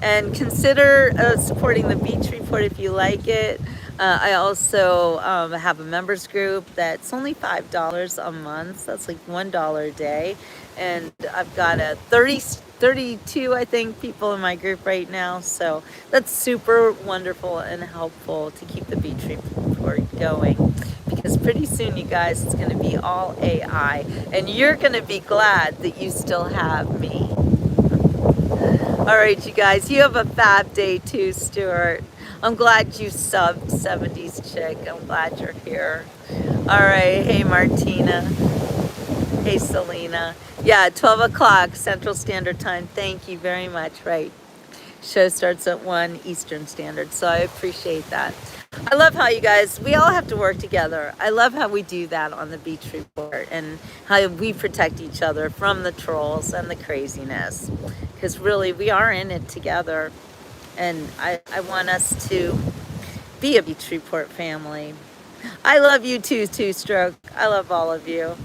And consider supporting the Beach Report if you like it. I also have a members group that's only $5 a month. That's like $1 a day. And I've got a 32, I think, people in my group right now. So that's super wonderful and helpful to keep the Beach Report going. Because pretty soon, you guys, it's going to be all AI. And you're going to be glad that you still have me. All right, you guys, you have a fab day too, Stuart. I'm glad you subbed 70s Chick. I'm glad you're here. All right, hey, Martina. Hey, Selena. Yeah, 12 o'clock Central Standard Time. Thank you very much. Right. Show starts at 1 Eastern Standard, so I appreciate that. I love how you guys, we all have to work together. I love how we do that on the Beach Report and how we protect each other from the trolls and the craziness. Because really, we are in it together. And I want us to be a Beach Report family. I love you too, Two Stroke. I love all of you.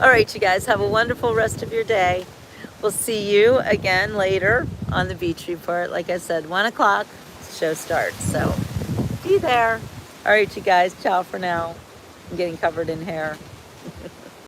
All right, you guys, have a wonderful rest of your day. We'll see you again later on the Beach Report. Like I said, 1 o'clock, show starts. So be there. All right, you guys, ciao for now. I'm getting covered in hair.